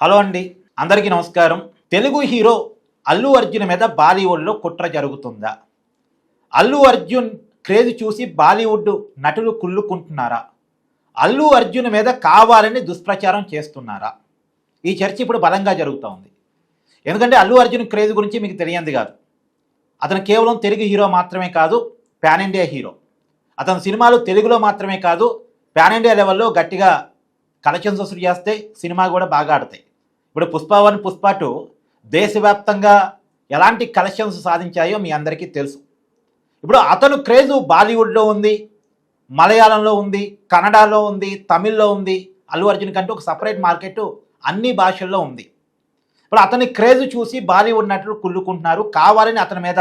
Hello అండి, అందరికీ నమస్కారం. తెలుగు హీరో అల్లు అర్జున్ మీద బాలీవుడ్లో కుట్ర జరుగుతుందా? అల్లు అర్జున్ క్రేజ్ చూసి బాలీవుడ్ నటులు కుళ్ళుకుంటున్నారా? అల్లు అర్జున్ మీద కావాలని దుష్ప్రచారం చేస్తున్నారా? ఈ చర్చ ఇప్పుడు బలంగా జరుగుతూ ఉంది. ఎందుకంటే అల్లు అర్జున్ క్రేజ్ గురించి మీకు తెలియంది కాదు. అతను కేవలం తెలుగు హీరో మాత్రమే కాదు, పాన్ ఇండియా హీరో. అతని సినిమాలు తెలుగులో మాత్రమే కాదు, పాన్ ఇండియా లెవెల్లో గట్టిగా కలెక్షన్స్ వసూలు చేస్తే సినిమా కూడా బాగా ఆడతాయి. ఇప్పుడు పుష్ప 1, పుష్ప 2 దేశవ్యాప్తంగా ఎలాంటి కలెక్షన్స్ సాధించాయో మీ అందరికీ తెలుసు. ఇప్పుడు అతను క్రేజు బాలీవుడ్లో ఉంది, మలయాళంలో ఉంది, కన్నడలో ఉంది, తమిళ్లో ఉంది. అల్లు అర్జున్ కంటే ఒక సపరేట్ మార్కెట్ అన్ని భాషల్లో ఉంది. ఇప్పుడు అతని క్రేజ్ చూసి బాలీవుడ్ నటులు కుళ్ళుకుంటున్నారు, కావాలని అతని మీద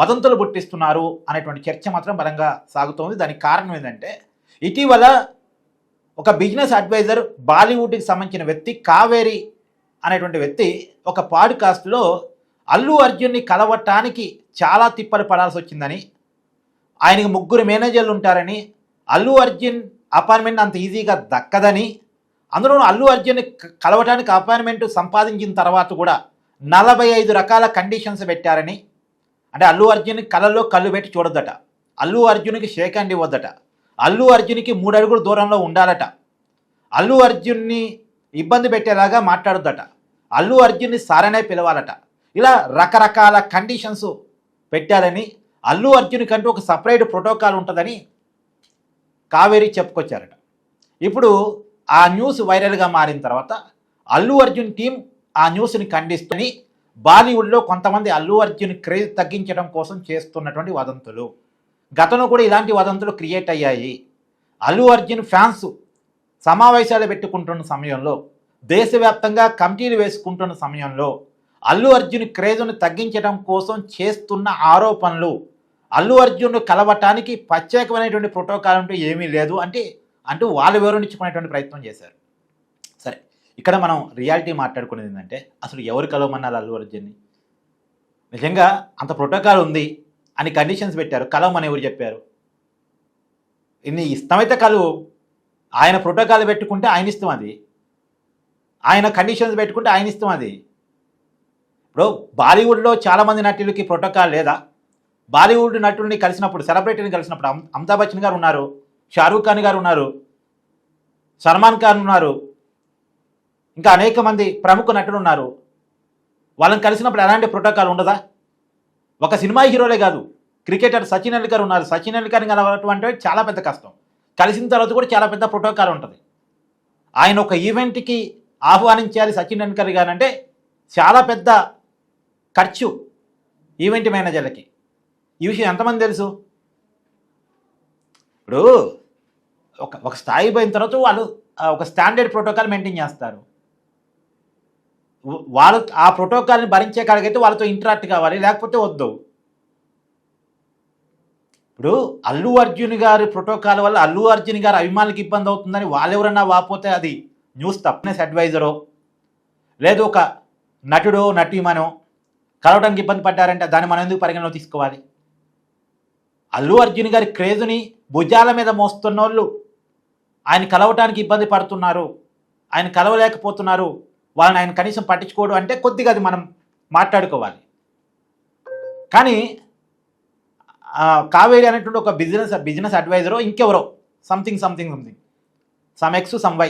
వదంతులు పుట్టిస్తున్నారు అనేటువంటి చర్చ మాత్రం బలంగా సాగుతోంది. దానికి కారణం ఏంటంటే, ఇటీవల ఒక బిజినెస్ అడ్వైజర్ బాలీవుడ్కి సంబంధించిన వ్యక్తి కావేరి అనేటువంటి వ్యక్తి ఒక పాడ్కాస్ట్లో అల్లు అర్జున్ని కలవటానికి చాలా తిప్పలు పడాల్సి వచ్చిందని, ఆయనకి 3 మేనేజర్లు ఉంటారని, అల్లు అర్జున్ అపాయింట్మెంట్ అంత ఈజీగా దక్కదని, అందులో అల్లు అర్జున్ని కలవటానికి అపాయింట్మెంట్ సంపాదించిన తర్వాత కూడా 45 రకాల కండిషన్స్ పెట్టారని. అంటే అల్లు అర్జున్ కళ్ళల్లో కళ్ళు పెట్టి చూడొద్దట, అల్లు అర్జున్కి షేక్ హ్యాండ్ ఇవ్వద్దట, అల్లు అర్జున్కి 3 అడుగుల దూరంలో ఉండాలట, అల్లు అర్జున్ని ఇబ్బంది పెట్టేలాగా మాట్లాడొద్దట, అల్లు అర్జున్ని సారనే పిలవాలట. ఇలా రకరకాల కండిషన్స్ పెట్టారని, అల్లు అర్జున్ కంటూ ఒక సపరేట్ ప్రోటోకాల్ ఉంటుందని కావేరి చెప్పుకొచ్చారట. ఇప్పుడు ఆ న్యూస్ వైరల్గా మారిన తర్వాత అల్లు అర్జున్ టీం ఆ న్యూస్ని ఖండిస్తూని బాలీవుడ్లో కొంతమంది అల్లు అర్జున్ క్రేజ్ తగ్గించడం కోసం చేస్తున్నటువంటి వదంతులు, గతంలో కూడా ఇలాంటి వదంతులు క్రియేట్ అయ్యాయి. అల్లు అర్జున్ ఫ్యాన్స్ సమావేశాలు పెట్టుకుంటున్న సమయంలో, దేశవ్యాప్తంగా కమిటీలు వేసుకుంటున్న సమయంలో అల్లు అర్జున్ క్రేజ్ను తగ్గించడం కోసం చేస్తున్న ఆరోపణలు, అల్లు అర్జున్ కలవటానికి ప్రత్యేకమైనటువంటి ప్రోటోకాల్ అంటూ ఏమీ లేదు అంటూ వాళ్ళు వివరించుకునేటువంటి ప్రయత్నం చేశారు. సరే, ఇక్కడ మనం రియాలిటీ మాట్లాడుకునేది ఏంటంటే, అసలు ఎవరు కలవమన్నారు అల్లు అర్జున్ని? నిజంగా అంత ప్రోటోకాల్ ఉంది అని కండిషన్స్ పెట్టారు, కలవమని ఎవరు చెప్పారు? ఇన్ని ఇష్టమైతే కలువు, ఆయన ప్రోటోకాల్ పెట్టుకుంటే ఆయన ఇష్టం, అది ఆయన కండిషన్స్ పెట్టుకుంటే ఆయన ఇష్టం. అది ఇప్పుడు బాలీవుడ్లో చాలామంది నటులకి ప్రోటోకాల్ లేదా? బాలీవుడ్ నటుల్ని కలిసినప్పుడు, సెలబ్రిటీని కలిసినప్పుడు అమితాబ్ బచ్చన్ గారు ఉన్నారు, షారూఖ్ ఖాన్ గారు ఉన్నారు, సల్మాన్ ఖాన్ ఉన్నారు, ఇంకా అనేక మంది ప్రముఖ నటులు ఉన్నారు. వాళ్ళని కలిసినప్పుడు ఎలాంటి ప్రోటోకాల్ ఉండదా? ఒక సినిమా హీరోలే కాదు, క్రికెటర్ సచిన్ టెండూల్కర్ ఉన్నారు. సచిన్ టెండూల్కర్ని కలవటం అంటే చాలా పెద్ద కష్టం. కలిసిన తర్వాత కూడా చాలా పెద్ద ప్రోటోకాల్ ఉంటుంది. ఆయన ఒక ఈవెంట్కి ఆహ్వానించాలి సచిన్ టెండూల్కర్ గారు అంటే చాలా పెద్ద ఖర్చు ఈవెంట్ మేనేజర్లకి. ఈ విషయం ఎంతమంది తెలుసు? ఇప్పుడు ఒక స్థాయి పోయిన తర్వాత వాళ్ళు ఒక స్టాండర్డ్ ప్రోటోకాల్ మెయింటైన్ చేస్తారు. వాళ్ళు ఆ ప్రోటోకాల్ని భరించే కాడికైతే వాళ్ళతో ఇంటరాక్ట్ కావాలి, లేకపోతే వద్దు. ఇప్పుడు అల్లు అర్జున్ గారి ప్రోటోకాల్ వల్ల అల్లు అర్జున్ గారి అభిమానులకు ఇబ్బంది అవుతుందని వాళ్ళెవరన్నా వాపోతే అది న్యూస్ తప్పనేసి అడ్వైజరో, లేదు ఒక నటుడో నటీమనో కలవడానికి ఇబ్బంది పడ్డారంటే దాన్ని మనం ఎందుకు పరిగణలో తీసుకోవాలి? అల్లు అర్జున్ గారి క్రేజుని భుజాల మీద మోస్తున్న వాళ్ళు ఆయన కలవటానికి ఇబ్బంది పడుతున్నారు, ఆయన కలవలేకపోతున్నారు, వాళ్ళని ఆయన కనీసం పట్టించుకోవడం అంటే కొద్దిగా అది మనం మాట్లాడుకోవాలి. కానీ కావేరి అనేటువంటి ఒక బిజినెస్ అడ్వైజరో ఇంకెవరో something some X some Y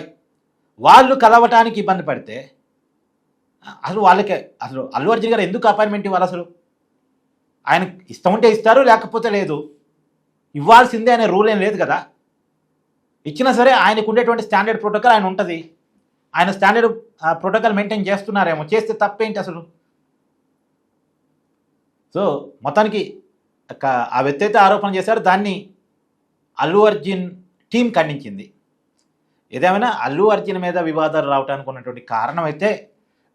వాళ్ళు కలవటానికి ఇబ్బంది పడితే అసలు అల్లు అర్జున్ గారు ఎందుకు అపాయింట్మెంట్ ఇవ్వాలి? అసలు ఆయన ఇష్టం ఉంటే ఇస్తారు, లేకపోతే లేదు. ఇవ్వాల్సిందే అనే రూల్ ఏం లేదు కదా. ఇచ్చినా సరే ఆయనకు ఉండేటువంటి స్టాండర్డ్ ప్రోటోకాల్ ఆయన ఉంటుంది. ఆయన స్టాండర్డ్ ప్రోటోకాల్ మెయింటైన్ చేస్తున్నారేమో, చేస్తే తప్పేంటి అసలు? సో మొత్తానికి ఆ వ్యక్తి అయితే ఆరోపణ చేశారు, దాన్ని అల్లు అర్జున్ టీం ఖండించింది. ఏదేమైనా అల్లు అర్జున్ మీద వివాదాలు రావడానికి ఉన్నటువంటి కారణం అయితే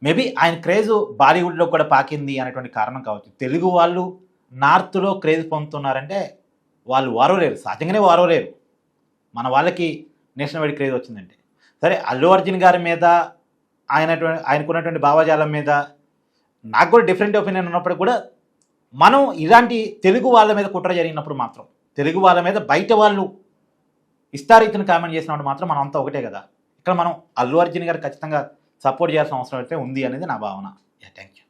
మేబీ ఆయన క్రేజ్ బాలీవుడ్లో కూడా పాకింది అనేటువంటి కారణం కావచ్చు. తెలుగు వాళ్ళు నార్త్లో క్రేజ్ పొందుతున్నారంటే వాళ్ళు వారోలేరు, సహజంగానే వారోలేరు. మన వాళ్ళకి నేషనల్ వైడ్ క్రేజ్ వచ్చిందంటే. సరే, అల్లు అర్జున్ గారి మీద ఆయనకున్నటువంటి భావజాలం మీద నాకు కూడా డిఫరెంట్ ఒపీనియన్ ఉన్నప్పుడు కూడా, మనం ఇలాంటి తెలుగు వాళ్ళ మీద కుట్ర జరిగినప్పుడు మాత్రం, తెలుగు వాళ్ళ మీద బయట వాళ్ళు ఇష్టారీతిని కామెంట్ చేసినప్పుడు మాత్రం మనం అంతా ఒకటే కదా. ఇక్కడ మనం అల్లు అర్జున్ గారు ఖచ్చితంగా సపోర్ట్ చేయాల్సిన అవసరం అయితే ఉంది అనేది నా భావన. Thank you.